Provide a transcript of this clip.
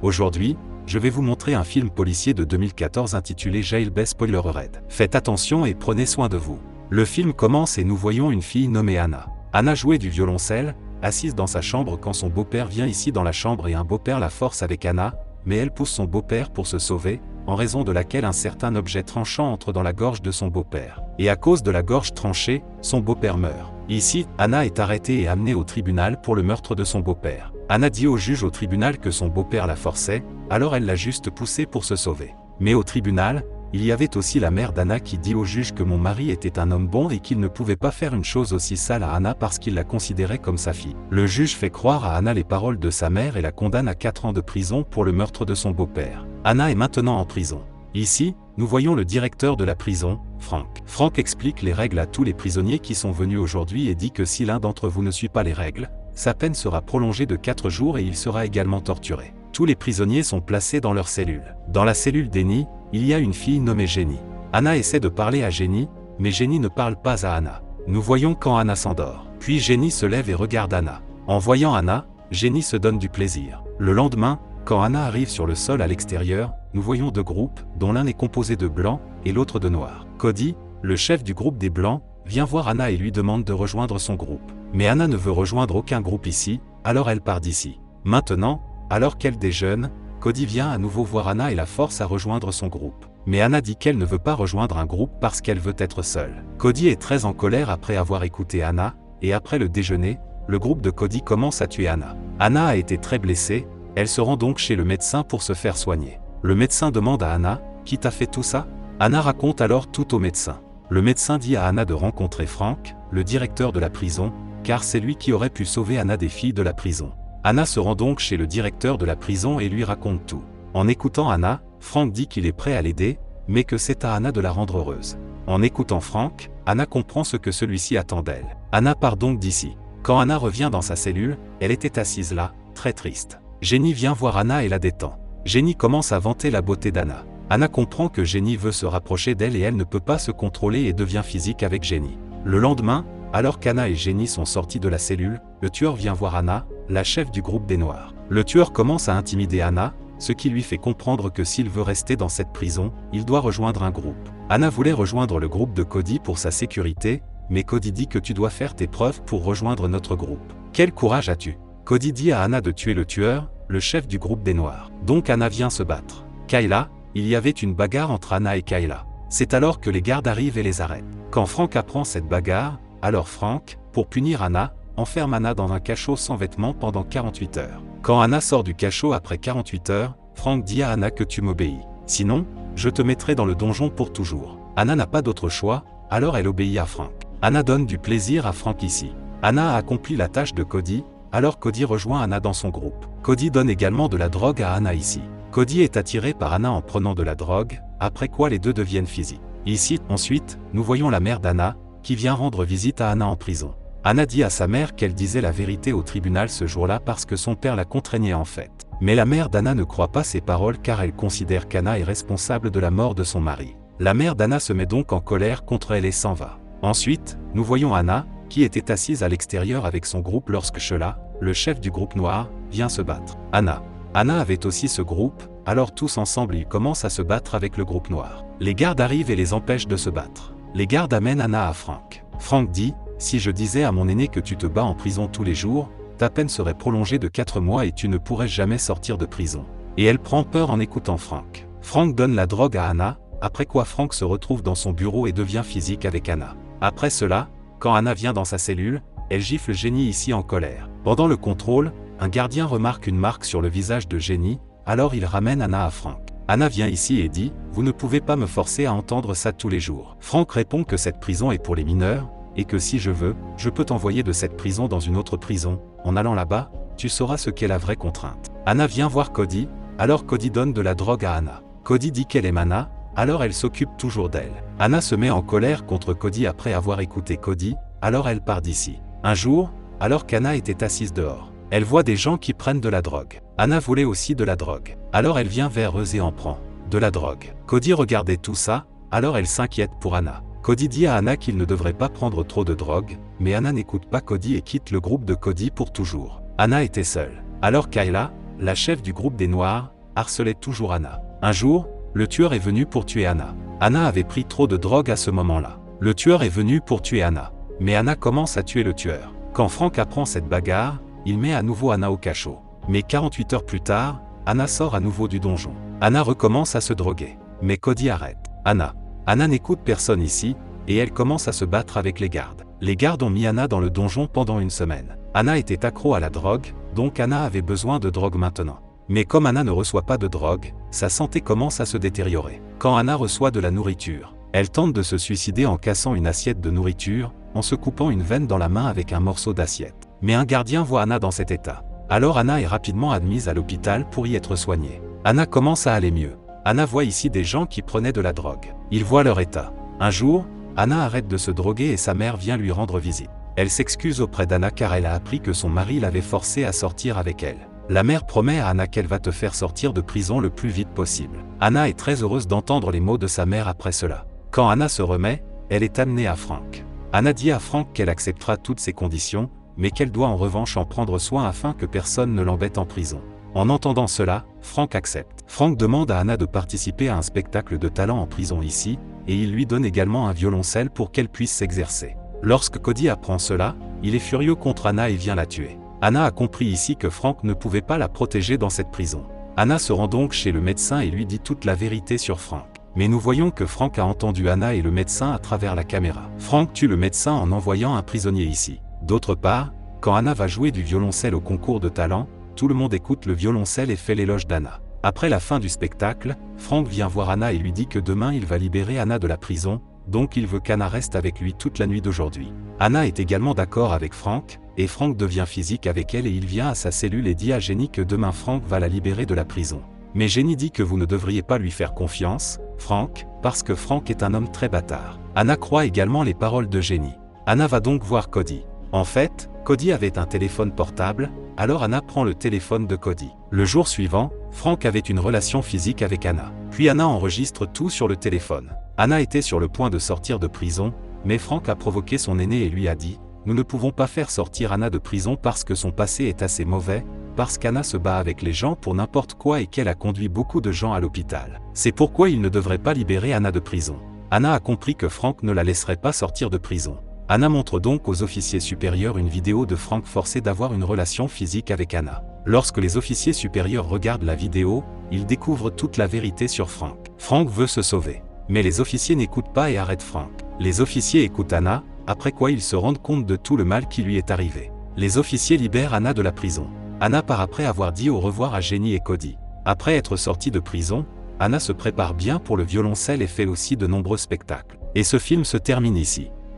Aujourd'hui, je vais vous montrer un film policier de 2014 intitulé Jailbait Spoilerhead. Faites attention et prenez soin de vous. Le film commence et nous voyons une fille nommée Anna. Anna jouait du violoncelle, assise dans sa chambre quand son beau-père vient ici dans la chambre et un beau-père la force avec Anna, mais elle pousse son beau-père pour se sauver, en raison de laquelle un certain objet tranchant entre dans la gorge de son beau-père. Et à cause de la gorge tranchée, son beau-père meurt. Ici, Anna est arrêtée et amenée au tribunal pour le meurtre de son beau-père. Anna dit au juge au tribunal que son beau-père la forçait, alors elle l'a juste poussé pour se sauver. Mais au tribunal, il y avait aussi la mère d'Anna qui dit au juge que mon mari était un homme bon et qu'il ne pouvait pas faire une chose aussi sale à Anna parce qu'il la considérait comme sa fille. Le juge fait croire à Anna les paroles de sa mère et la condamne à 4 ans de prison pour le meurtre de son beau-père. Anna est maintenant en prison. Ici, nous voyons le directeur de la prison, Frank. Frank explique les règles à tous les prisonniers qui sont venus aujourd'hui et dit que si l'un d'entre vous ne suit pas les règles, sa peine sera prolongée de 4 jours et il sera également torturé. Tous les prisonniers sont placés dans leur cellule. Dans la cellule d'Annie, il y a une fille nommée Jenny. Anna essaie de parler à Jenny, mais Jenny ne parle pas à Anna. Nous voyons quand Anna s'endort. Puis Jenny se lève et regarde Anna. En voyant Anna, Jenny se donne du plaisir. Le lendemain, quand Anna arrive sur le sol à l'extérieur, nous voyons 2 groupes, dont l'un est composé de blancs et l'autre de noirs. Cody, le chef du groupe des blancs, vient voir Anna et lui demande de rejoindre son groupe. Mais Anna ne veut rejoindre aucun groupe ici, alors elle part d'ici. Maintenant, alors qu'elle déjeune, Cody vient à nouveau voir Anna et la force à rejoindre son groupe. Mais Anna dit qu'elle ne veut pas rejoindre un groupe parce qu'elle veut être seule. Cody est très en colère après avoir écouté Anna, et après le déjeuner, le groupe de Cody commence à tuer Anna. Anna a été très blessée, elle se rend donc chez le médecin pour se faire soigner. Le médecin demande à Anna, « Qui t'a fait tout ça ?» Anna raconte alors tout au médecin. Le médecin dit à Anna de rencontrer Frank, le directeur de la prison, car c'est lui qui aurait pu sauver Anna des filles de la prison. Anna se rend donc chez le directeur de la prison et lui raconte tout. En écoutant Anna, Frank dit qu'il est prêt à l'aider, mais que c'est à Anna de la rendre heureuse. En écoutant Frank, Anna comprend ce que celui-ci attend d'elle. Anna part donc d'ici. Quand Anna revient dans sa cellule, elle était assise là, très triste. Jenny vient voir Anna et la détend. Jenny commence à vanter la beauté d'Anna. Anna comprend que Jenny veut se rapprocher d'elle et elle ne peut pas se contrôler et devient physique avec Jenny. Le lendemain, alors qu'Anna et Jenny sont sortis de la cellule, le tueur vient voir Anna, la chef du groupe des Noirs. Le tueur commence à intimider Anna, ce qui lui fait comprendre que s'il veut rester dans cette prison, il doit rejoindre un groupe. Anna voulait rejoindre le groupe de Cody pour sa sécurité, mais Cody dit que tu dois faire tes preuves pour rejoindre notre groupe. Quel courage as-tu? Cody dit à Anna de tuer le tueur, le chef du groupe des Noirs. Donc Anna vient se battre. Kayla, il y avait une bagarre entre Anna et Kayla. C'est alors que les gardes arrivent et les arrêtent. Quand Frank apprend cette bagarre, alors Frank, pour punir Anna, enferme Anna dans un cachot sans vêtements pendant 48 heures. Quand Anna sort du cachot après 48 heures, Frank dit à Anna que tu m'obéis. Sinon, je te mettrai dans le donjon pour toujours. Anna n'a pas d'autre choix, alors elle obéit à Frank. Anna donne du plaisir à Frank ici. Anna a accompli la tâche de Cody, alors Cody rejoint Anna dans son groupe. Cody donne également de la drogue à Anna ici. Cody est attiré par Anna en prenant de la drogue, après quoi les deux deviennent physiques. Ici, ensuite, nous voyons la mère d'Anna, qui vient rendre visite à Anna en prison. Anna dit à sa mère qu'elle disait la vérité au tribunal ce jour-là parce que son père la contraignait en fait. Mais la mère d'Anna ne croit pas ses paroles car elle considère qu'Anna est responsable de la mort de son mari. La mère d'Anna se met donc en colère contre elle et s'en va. Ensuite, nous voyons Anna, qui était assise à l'extérieur avec son groupe lorsque Sheila, le chef du groupe noir, vient se battre. Anna avait aussi ce groupe, alors tous ensemble ils commencent à se battre avec le groupe noir. Les gardes arrivent et les empêchent de se battre. Les gardes amènent Anna à Frank. Frank dit, si je disais à mon aîné que tu te bats en prison tous les jours, ta peine serait prolongée de 4 mois et tu ne pourrais jamais sortir de prison. Et elle prend peur en écoutant Frank. Frank donne la drogue à Anna, après quoi Frank se retrouve dans son bureau et devient physique avec Anna. Après cela, quand Anna vient dans sa cellule, elle gifle Jenny ici en colère. Pendant le contrôle, un gardien remarque une marque sur le visage de Jenny, alors il ramène Anna à Frank. Anna vient ici et dit, vous ne pouvez pas me forcer à entendre ça tous les jours. Frank répond que cette prison est pour les mineurs, et que si je veux, je peux t'envoyer de cette prison dans une autre prison. En allant là-bas, tu sauras ce qu'est la vraie contrainte. Anna vient voir Cody, alors Cody donne de la drogue à Anna. Cody dit qu'elle aime Anna, alors elle s'occupe toujours d'elle. Anna se met en colère contre Cody après avoir écouté Cody, alors elle part d'ici. Un jour, alors qu'Anna était assise dehors, elle voit des gens qui prennent de la drogue. Anna voulait aussi de la drogue. Alors elle vient vers eux et en prend de la drogue. Cody regardait tout ça, alors elle s'inquiète pour Anna. Cody dit à Anna qu'il ne devrait pas prendre trop de drogue, mais Anna n'écoute pas Cody et quitte le groupe de Cody pour toujours. Anna était seule. Alors Kayla, la chef du groupe des Noirs, harcelait toujours Anna. Un jour, le tueur est venu pour tuer Anna. Anna avait pris trop de drogue à ce moment-là. Le tueur est venu pour tuer Anna. Mais Anna commence à tuer le tueur. Quand Frank apprend cette bagarre, il met à nouveau Anna au cachot. Mais 48 heures plus tard, Anna sort à nouveau du donjon. Anna recommence à se droguer. Mais Cody arrête. Anna n'écoute personne ici, et elle commence à se battre avec les gardes. Les gardes ont mis Anna dans le donjon pendant une semaine. Anna était accro à la drogue, donc Anna avait besoin de drogue maintenant. Mais comme Anna ne reçoit pas de drogue, sa santé commence à se détériorer. Quand Anna reçoit de la nourriture, elle tente de se suicider en cassant une assiette de nourriture, en se coupant une veine dans la main avec un morceau d'assiette. Mais un gardien voit Anna dans cet état. Alors Anna est rapidement admise à l'hôpital pour y être soignée. Anna commence à aller mieux. Anna voit ici des gens qui prenaient de la drogue. Ils voient leur état. Un jour, Anna arrête de se droguer et sa mère vient lui rendre visite. Elle s'excuse auprès d'Anna car elle a appris que son mari l'avait forcée à sortir avec elle. La mère promet à Anna qu'elle va te faire sortir de prison le plus vite possible. Anna est très heureuse d'entendre les mots de sa mère après cela. Quand Anna se remet, elle est amenée à Frank. Anna dit à Frank qu'elle acceptera toutes ses conditions, mais qu'elle doit en revanche en prendre soin afin que personne ne l'embête en prison. En entendant cela, Frank accepte. Frank demande à Anna de participer à un spectacle de talent en prison ici, et il lui donne également un violoncelle pour qu'elle puisse s'exercer. Lorsque Cody apprend cela, il est furieux contre Anna et vient la tuer. Anna a compris ici que Frank ne pouvait pas la protéger dans cette prison. Anna se rend donc chez le médecin et lui dit toute la vérité sur Frank. Mais nous voyons que Frank a entendu Anna et le médecin à travers la caméra. Frank tue le médecin en envoyant un prisonnier ici. D'autre part, quand Anna va jouer du violoncelle au concours de talent, tout le monde écoute le violoncelle et fait l'éloge d'Anna. Après la fin du spectacle, Frank vient voir Anna et lui dit que demain il va libérer Anna de la prison, donc il veut qu'Anna reste avec lui toute la nuit d'aujourd'hui. Anna est également d'accord avec Frank, et Frank devient physique avec elle et il vient à sa cellule et dit à Jenny que demain Frank va la libérer de la prison. Mais Jenny dit que vous ne devriez pas lui faire confiance, Frank, parce que Frank est un homme très bâtard. Anna croit également les paroles de Jenny. Anna va donc voir Cody. En fait, Cody avait un téléphone portable, alors Anna prend le téléphone de Cody. Le jour suivant, Frank avait une relation physique avec Anna. Puis Anna enregistre tout sur le téléphone. Anna était sur le point de sortir de prison, mais Frank a provoqué son aîné et lui a dit « Nous ne pouvons pas faire sortir Anna de prison parce que son passé est assez mauvais, parce qu'Anna se bat avec les gens pour n'importe quoi et qu'elle a conduit beaucoup de gens à l'hôpital. C'est pourquoi il ne devrait pas libérer Anna de prison. » Anna a compris que Frank ne la laisserait pas sortir de prison. Anna montre donc aux officiers supérieurs une vidéo de Frank forcé d'avoir une relation physique avec Anna. Lorsque les officiers supérieurs regardent la vidéo, ils découvrent toute la vérité sur Frank. Frank veut se sauver. Mais les officiers n'écoutent pas et arrêtent Frank. Les officiers écoutent Anna, après quoi ils se rendent compte de tout le mal qui lui est arrivé. Les officiers libèrent Anna de la prison. Anna part après avoir dit au revoir à Jenny et Cody. Après être sortie de prison, Anna se prépare bien pour le violoncelle et fait aussi de nombreux spectacles. Et ce film se termine ici.